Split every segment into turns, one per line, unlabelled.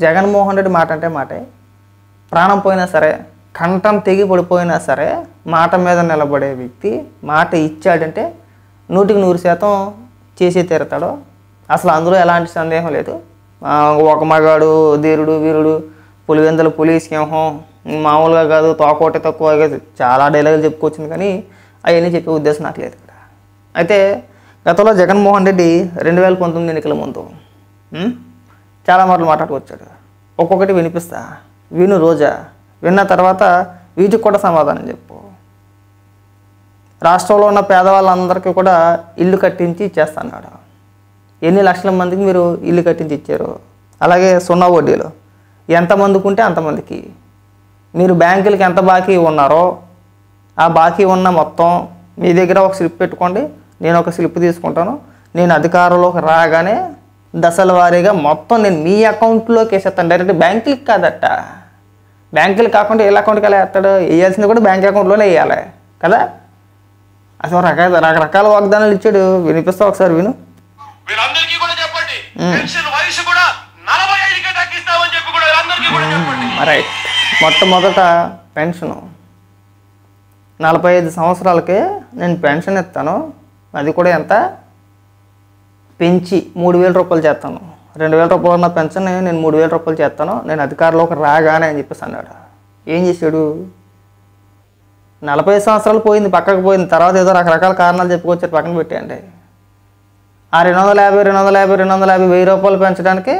జగన్మోహన్ రెడ్డి మాట అంటే మాటే, ప్రాణం పోయినా సరే, కంఠం తెగి పడిపోయినా సరే మాట మీద నిలబడే వ్యక్తి మాట ఇచ్చాడంటే 100% చేసి తీరుతాడు. అసలు అందులో ఎలాంటి సందేహం లేదు. ఒక మగాడు, ధీరుడు, వీరుడు, పులివెందుల పులి, సింహం, మామూలుగా కాదు, తోకోటి తక్కువ చాలా డైలాగులు చెప్పుకొచ్చింది, కానీ అవన్నీ చెప్పే ఉద్దేశం నాకు లేదు ఇక్కడ. అయితే గతంలో జగన్మోహన్ రెడ్డి 2019 ఎన్నికల ముందు చాలా మాటలు మాట్లాడుకొచ్చాడు. ఒక్కొక్కటి వినిపిస్తా, విను రోజా, విన్న తర్వాత వీటికి కూడా సమాధానం చెప్పు. రాష్ట్రంలో ఉన్న పేదవాళ్ళందరికీ కూడా ఇల్లు కట్టించి ఇచ్చేస్తున్నాడు. ఎన్ని లక్షల మందికి మీరు ఇల్లు కట్టించి ఇచ్చారు. అలాగే సున్నా వడ్డీలు ఎంతమందికి ఉంటే అంతమందికి. మీరు బ్యాంకులకి ఎంత బాకీ ఉన్నారో ఆ బాకీ ఉన్న మొత్తం మీ దగ్గర ఒక స్లిప్ పెట్టుకోండి, నేను ఒక స్లిప్ తీసుకుంటాను. నేను అధికారంలోకి రాగానే దశల వారీగా మొత్తం నేను మీ అకౌంట్లోకి వేసేస్తాను. డైరెక్ట్ బ్యాంకులకి కాదట. బ్యాంకులు కాకుండా ఏ అకౌంట్కి ఎలా వేస్తాడు? వేయాల్సింది కూడా బ్యాంక్ అకౌంట్లోనే వేయాలి కదా. అసలు రకరకాల వాగ్దానాలు ఇచ్చాడు. వినిపిస్తా ఒకసారి విను.
వీళ్ళందరికీ కూడా చెప్పండి, పెన్షన్ వయసు కూడా 45కే తగ్గిస్తామని చెప్పి కూడా వీళ్ళందరికీ కూడా చెప్పండి.
రైట్. మొట్టమొదట పెన్షను 45 సంవత్సరాలకే నేను పెన్షన్ ఇస్తాను. అది కూడా ఎంత పెంచి 3,000 రూపాయలు చేస్తాను. 2,000 రూపాయలు ఉన్న పెన్షన్ నేను 3,000 రూపాయలు చేస్తాను నేను అధికారంలోకి రాగానే అని చెప్పేసి అన్నాడు. ఏం చేశాడు? 45 సంవత్సరాలు పోయింది, పక్కకు పోయింది. తర్వాత ఏదో రకరకాల కారణాలు చెప్పుకొచ్చారు, పక్కన పెట్టేయండి. ఆ 250 1,000 రూపాయలు పెంచడానికి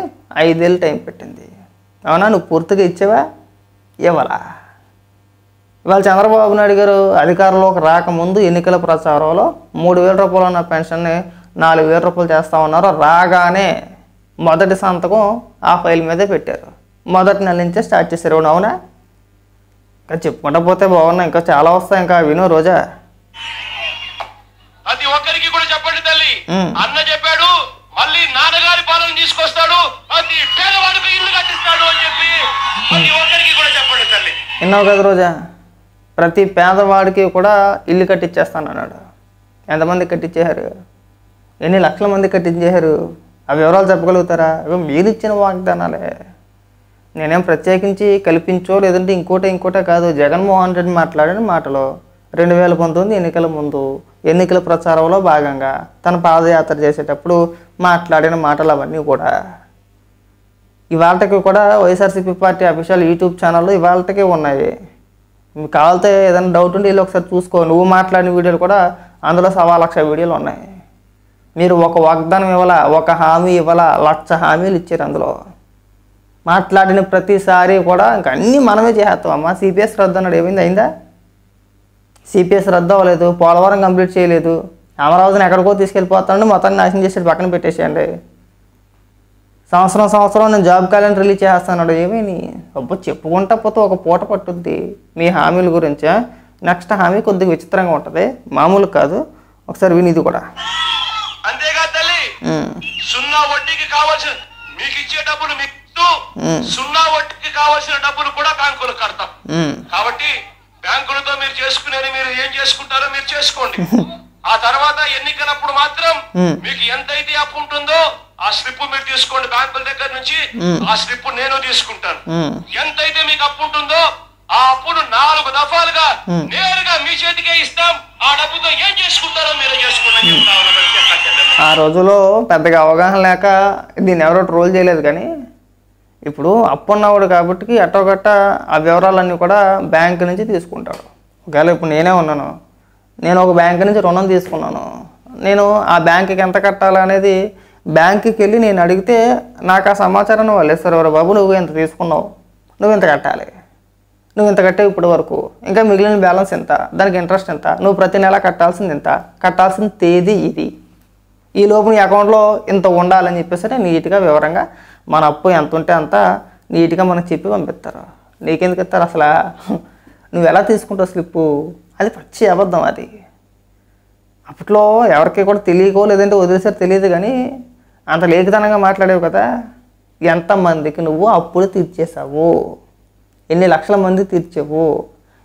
5 ఏళ్ళు టైం పెట్టింది. అవునా? నువ్వు పూర్తిగా ఇచ్చావా? ఇవ్వాలా? ఇవాళ చంద్రబాబు నాయుడు గారు అధికారంలోకి రాకముందు ఎన్నికల ప్రచారంలో 3,000 రూపాయలు ఉన్న పెన్షన్ని 4,000 రూపాయలు చేస్తూ ఉన్నారు. రాగానే మొదటి సంతకం ఆ ఫైల్ మీదే పెట్టారు. మొదటి నెల నుంచే స్టార్ట్ చేశారు. అవునా? ఇంకా చెప్పుకుంటా పోతే బాగున్నాయి, ఇంకా చాలా వస్తాయి. ఇంకా విను రోజా.
ప్రతి ఒక్కరికి కూడా చెప్పండి తల్లి, అన్న చెప్పాడు మళ్ళీ నాన్నగారి పాలన తీసుకొస్తాడు, ప్రతి పేదవాడికి ఇల్లు కట్టిస్తాడు అని చెప్పి ప్రతి ఒక్కరికి కూడా చెప్పండి తల్లి.
విన్నావు కదా రోజా? ప్రతి పేదవాడికి కూడా ఇల్లు కట్టించేస్తాను అన్నాడు. ఎంతమంది కట్టించేశారు? ఎన్ని లక్షల మంది కట్టించేశారు? ఆ వివరాలు చెప్పగలుగుతారా? ఇవి మీరు ఇచ్చిన వాగ్దానాలే. నేనేం ప్రత్యేకించి కల్పించో లేదంటే ఇంకోటే కాదు. జగన్మోహన్ రెడ్డి మాట్లాడిన మాటలో 2019 ఎన్నికల ముందు ఎన్నికల ప్రచారంలో భాగంగా తన పాదయాత్ర చేసేటప్పుడు మాట్లాడిన మాటలు అవన్నీ కూడా ఇవాళకి కూడా వైఎస్ఆర్సీపీ పార్టీ అఫీషియల్ యూట్యూబ్ ఛానల్లో ఇవాళకే ఉన్నాయి. మీకు కావాలితే ఏదైనా డౌట్ ఉంటే వీళ్ళు ఒకసారి చూసుకో. నువ్వు మాట్లాడిన వీడియోలు కూడా అందులో 1,00,000 వీడియోలు ఉన్నాయి. మీరు ఒక వాగ్దానం ఇవ్వాలా, ఒక హామీ ఇవ్వాలా, 1,00,000 హామీలు ఇచ్చారు. అందులో మాట్లాడిన ప్రతిసారి కూడా ఇంక అన్నీ మనమే చేస్తాం. అమ్మ సిపిఎస్ రద్దు అన్నాడు, ఏమైంది? అయిందా? సిపిఎస్ రద్దు అవ్వలేదు. పోలవరం కంప్లీట్ చేయలేదు. అమరావతిని ఎక్కడికో తీసుకెళ్ళిపోతాడు, మొత్తాన్ని నాశనం చేసేది, పక్కన పెట్టేసేయండి. సంవత్సరం నేను జాబ్ క్యాలెండర్ రిలీజ్ చేస్తాను. ఏమీ అబ్బో చెప్పుకుంటా పోతే ఒక పూట పట్టుద్ది మీ హామీల గురించి. నెక్స్ట్ హామీ కొద్దిగా విచిత్రంగా ఉంటుంది, మామూలు కాదు. ఒకసారి విని ఇది కూడా.
అంతేగా తల్లి, సున్నా వడ్డీకి కావాల్సిన మీకు ఇచ్చే డబ్బులు మీకు సున్నా వడ్డీకి కావాల్సిన డబ్బులు కూడా బ్యాంకులకు కడతాం. కాబట్టి బ్యాంకులతో మీరు చేసుకునేది మీరు ఏం చేసుకుంటారో మీరు చేసుకోండి. ఆ తర్వాత ఎన్నికలప్పుడు మాత్రం మీకు ఎంతైతే అప్పు ఉంటుందో ఆ స్లిప్ మీరు తీసుకోండి బ్యాంకుల దగ్గర నుంచి. ఆ స్లిప్ నేను తీసుకుంటాను. ఎంతైతే మీకు అప్పు ఉంటుందో ఆ అప్పును 4 దఫాలుగా నేరుగా మీ చేతికే ఇస్తాం. ఆ డబ్బుతో ఏం చేసుకుంటారో మీరు చేసుకోండి.
ఆ రోజులో పెద్దగా అవగాహన లేక దీన్ని ఎవరో ట్రోల్ చేయలేదు, కానీ ఇప్పుడు అప్పు ఉన్నవాడు కాబట్టి ఎట్టోగట్ట ఆ వివరాలన్నీ కూడా బ్యాంకు నుంచి తీసుకుంటాడు. ఒకవేళ ఇప్పుడు నేనే ఉన్నాను, నేను ఒక బ్యాంకు నుంచి రుణం తీసుకున్నాను, నేను ఆ బ్యాంకుకి ఎంత కట్టాలనేది బ్యాంకుకి వెళ్ళి నేను అడిగితే నాకు ఆ సమాచారాన్ని వాళ్ళు ఇస్తారు. ఎవరు బాబు నువ్వు ఎంత తీసుకున్నావు, నువ్వు ఇంత కట్టాలి, నువ్వు ఇంత కట్టావు ఇప్పటి వరకు, ఇంకా మిగిలిన బ్యాలెన్స్ ఎంత, దానికి ఇంట్రెస్ట్ ఎంత, నువ్వు ప్రతి నెల కట్టాల్సింది ఎంత, కట్టాల్సిన తేదీ ఇది, ఈ లోపు నీ అకౌంట్లో ఇంత ఉండాలని చెప్పేసి నీట్గా వివరంగా మన అప్పు ఎంత ఉంటే అంత నీట్గా మనకు చెప్పి పంపిస్తారు. నీకెందుకు ఇస్తారు అసలు? నువ్వు ఎలా తీసుకుంటావు స్లిప్పు? అది పచ్చి అబద్ధం. అది అప్పట్లో ఎవరికి కూడా తెలియకో లేదంటే వదిలేసారి తెలియదు, కానీ అంత లేఖితనంగా మాట్లాడేవు కదా. ఎంతమందికి నువ్వు అప్పులు తీర్చేసావు, ఎన్ని లక్షల మంది తీర్చావు?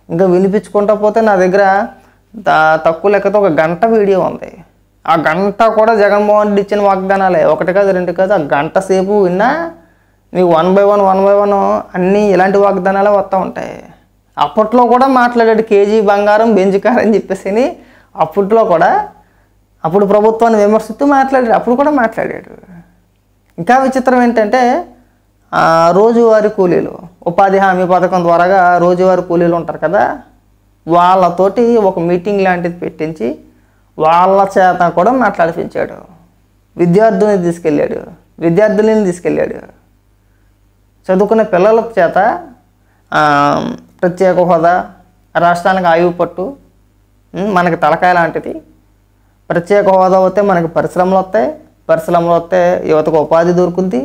ఇంకా వినిపించుకుంటా పోతే నా దగ్గర తక్కువ లెక్కతో 1 గంట వీడియో ఉంది. ఆ గంట కూడా జగన్మోహన్ రెడ్డి ఇచ్చిన వాగ్దానాలే. 1 కాదు 2 కాదు, ఆ గంట సేపు విన్నా మీకు 1/1 అన్నీ ఇలాంటి వాగ్దానాలే వస్తూ ఉంటాయి. అప్పట్లో కూడా మాట్లాడాడు కేజీ బంగారం బెంజుకారు అని చెప్పేసి. అప్పట్లో కూడా అప్పుడు ప్రభుత్వాన్ని విమర్శిస్తూ మాట్లాడాడు. అప్పుడు కూడా మాట్లాడాడు. ఇంకా విచిత్రం ఏంటంటే రోజువారీ కూలీలు, ఉపాధి హామీ పథకం ద్వారాగా రోజువారీ కూలీలు ఉంటారు కదా, వాళ్ళతోటి ఒక మీటింగ్ లాంటిది పెట్టించి వాళ్ళ చేత కూడా మాట్లాడిపించాడు. విద్యార్థుల్ని తీసుకెళ్ళాడు. చదువుకునే పిల్లల చేత ప్రత్యేక హోదా, రాష్ట్రానికి ఆయువు పట్టు, మనకి తలకాయ లాంటిది, ప్రత్యేక హోదా వస్తే మనకి పరిశ్రమలు వస్తే యువతకు ఉపాధి దొరుకుద్ది.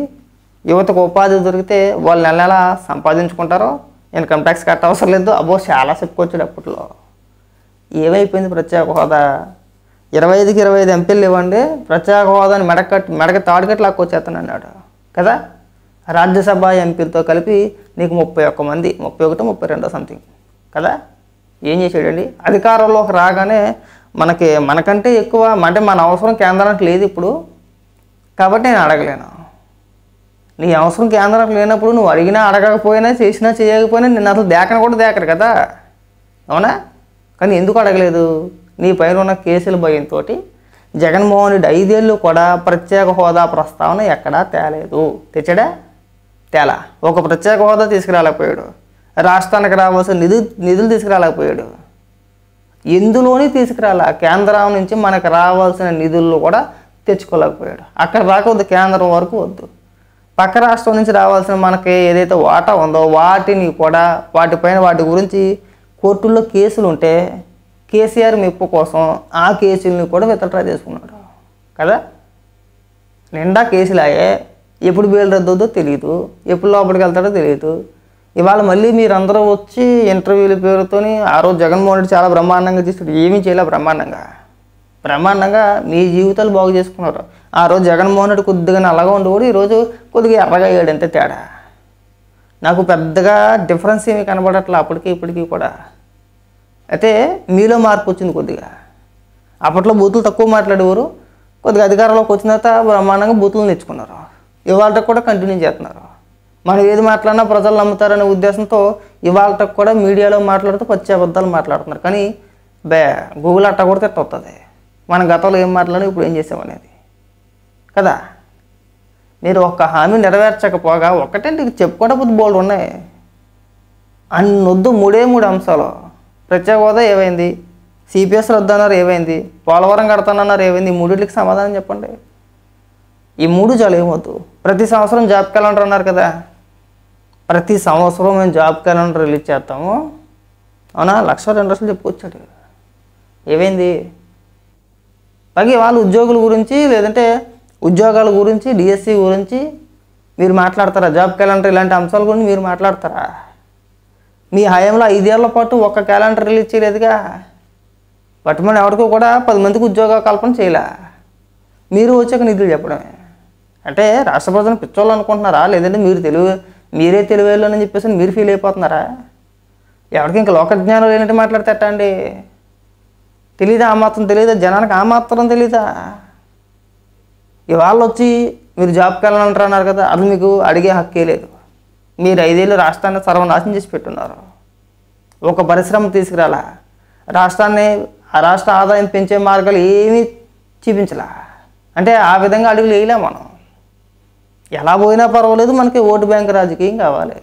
యువతకు ఉపాధి దొరికితే వాళ్ళు నెల నెల సంపాదించుకుంటారు, ఇన్కమ్ ట్యాక్స్ కట్ట అవసరం లేదు. అబ్బో చాలా చెప్పుకొచ్చాడు అప్పట్లో. ఏమైపోయింది ప్రత్యేక హోదా? 25కి 25 ఎంపీలు ఇవ్వండి, ప్రత్యేక హోదాని మెడకి తాడుకట్టి లాక్కొచ్చేస్తాను అన్నాడు కదా. రాజ్యసభ ఎంపీలతో కలిపి నీకు 31 మంది, 31, 32 సంథింగ్ కదా. ఏం చేసాడండి? అధికారంలోకి రాగానే మనకంటే ఎక్కువ అంటే మన అవసరం కేంద్రానికి లేదు ఇప్పుడు, కాబట్టి నేను అడగలేను. నీ అవసరం కేంద్రానికి లేనప్పుడు నువ్వు అడిగినా అడగకపోయినా చేసినా చేయకపోయినా నిన్ను అసలు దేకరు కదా, అవునా? కానీ ఎందుకు అడగలేదు? నీ పైన ఉన్న కేసుల భయంతో జగన్మోహన్ రెడ్డి 5 ఏళ్ళు కూడా ప్రత్యేక హోదా ప్రస్తావన ఎక్కడా తేలేదు. తేలా. ఒక ప్రత్యేక హోదా తీసుకురాలేకపోయాడు, రాష్ట్రానికి రావాల్సిన నిధులు తీసుకురాలేకపోయాడు, ఎందులోని తీసుకురాలా. కేంద్రం నుంచి మనకు రావాల్సిన నిధులు కూడా తెచ్చుకోలేకపోయాడు. అక్కడ దాకా వద్దు, కేంద్రం వరకు వద్దు. పక్క రాష్ట్రం నుంచి రావాల్సిన మనకి ఏదైతే వాటా ఉందో వాటిని కూడా వాటి గురించి కోర్టుల్లో కేసులు ఉంటే కేసీఆర్ మెప్పు కోసం ఆ కేసుల్ని కూడా విత్డ్రా చేసుకున్నాడు కదా. నిండా కేసులాయే. ఎప్పుడు బెయిల్ రద్దవుద్దో తెలియదు, ఎప్పుడు లోపలికి వెళ్తాడో తెలియదు. ఇవాళ మళ్ళీ మీరందరూ వచ్చి ఇంటర్వ్యూల పేరుతోని ఆ రోజు జగన్మోహన్ రెడ్డి చాలా బ్రహ్మాండంగా చేస్తాడు. ఏమీ చేయలే. బ్రహ్మాండంగా మీ జీవితాలు బాగు చేసుకున్నారు. ఆ రోజు జగన్మోహన్ రెడ్డి కొద్దిగా నల్లగా ఉండేవాడు, ఈరోజు కొద్దిగా ఎర్రగా అయ్యాడు, అంతే తేడా. నాకు పెద్దగా డిఫరెన్స్ ఏమీ కనబడట్లా అప్పటికి ఇప్పటికీ కూడా. అయితే మీలో మార్పు వచ్చింది కొద్దిగా. అప్పట్లో బూతులు తక్కువ మాట్లాడేవారు, కొద్దిగా అధికారంలోకి వచ్చిన తర్వాత బ్రహ్మాండంగా బూతులు తెచ్చుకున్నారు. ఇవాళ కూడా కంటిన్యూ చేస్తున్నారు. మనం ఏది మాట్లాడినా ప్రజలు నమ్ముతారనే ఉద్దేశంతో ఇవాళ కూడా మీడియాలో మాట్లాడుతూ పచ్చి అబద్ధాలు మాట్లాడుతున్నారు. కానీ గూగుల్ అట్ట కూడా తిట్టవుతుంది మన గతంలో ఏం మాట్లాడినా ఇప్పుడు ఏం చేసామనేది కదా. మీరు ఒక్క హామీ నెరవేర్చకపోగా ఒక్కటంటే చెప్పుకోవడం బోల్డ్ ఉన్నాయి. అన్నొద్దు 3 అంశాలు. ప్రత్యేక హోదా ఏమైంది? సిపిఎస్ రద్దు అన్నారు ఏమైంది? పోలవరం కడతానన్నారు ఏమైంది? ఈ 3టికి సమాధానం చెప్పండి. ఈ 3 చాలు, ఏమవుతు. ప్రతి సంవత్సరం జాబ్ క్యాలెండర్ అన్నారు కదా, ప్రతి సంవత్సరం మేము జాబ్ క్యాలెండర్ రిలీజ్ చేస్తాము, అవునా? 1,00,000 2 లక్షలు చెప్పుకొచ్చాడు. ఏమైంది? పైగా వాళ్ళు ఉద్యోగుల గురించి లేదంటే ఉద్యోగాల గురించి డిఎస్సి గురించి మీరు మాట్లాడతారా? జాబ్ క్యాలెండర్ ఇలాంటి అంశాల గురించి మీరు మాట్లాడతారా? మీ హయాంలో 5 ఏళ్ల పాటు ఒక్క క్యాలెండర్ రిలీజ్ చేయలేదుగా. పట్టుమని ఎవరికో కూడా 10 మందికి ఉద్యోగ కల్పన చేయలే. మీరు వచ్చాక నిధులు చెప్పడమే. అంటే రాష్ట్ర ప్రజలను పిచ్చోళ్ళు అనుకుంటున్నారా? లేదంటే మీరే తెలివేళ్ళని చెప్పేసి మీరు ఫీల్ అయిపోతున్నారా? ఎవరికి ఇంకా లోక జ్ఞానం లేనట్టు మాట్లాడతాట అండి. తెలీదా? ఆ మాత్రం తెలీదా? జనానికి ఆ మాత్రం తెలీదా? ఇవాళ వచ్చి మీరు జాబ్ క్యాలెండర్ అన్నారు కదా, అది మీకు అడిగే హక్కే లేదు. మీరు 5 ఏళ్ళు రాష్ట్రాన్ని సర్వనాశనం చేసి పెట్టున్నారు. ఒక పరిశ్రమ తీసుకురాలా, ఆ రాష్ట్ర ఆదాయం పెంచే మార్గాలు ఏమీ చూపించలా. అంటే ఆ విధంగా అడుగులు వేయలే మనం. ఎలా పోయినా పర్వాలేదు, మనకి ఓటు బ్యాంక్ రాజకీయం కావాలి.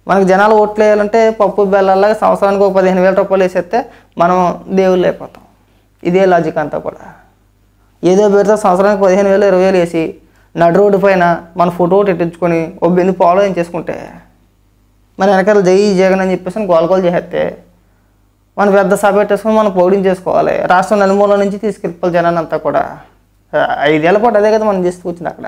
మనకి జనాలు ఓట్లు వేయాలంటే పప్పు బెల్లాలాగా సంవత్సరానికి ఒక 15,000 రూపాయలు వేసేస్తే మనం దేవుళ్ళు అయిపోతాం. ఇదే లాజిక్ అంతా కూడా. ఏదో పేరుతో సంవత్సరానికి 15,000 20,000 వేసి నడు రోడ్డు పైన మన ఫోటో పెట్టించుకొని ఓ బిందు ఫాలో చేసుకుంటే మన వెనకాల జై జగన్ అని చెప్పేసి గోలగోలు చేస్తే మనం పెద్ద సభ పెట్టేసుకొని మనం పోడింగ్ చేసుకోవాలి. రాష్ట్రం నలుమూల నుంచి తీసుకెళ్ళిపోవాలి జనాన్ని అంతా కూడా. 5 ఏళ్ల పాటు అదే కదా మనం చేస్తూ వచ్చింది అక్కడ.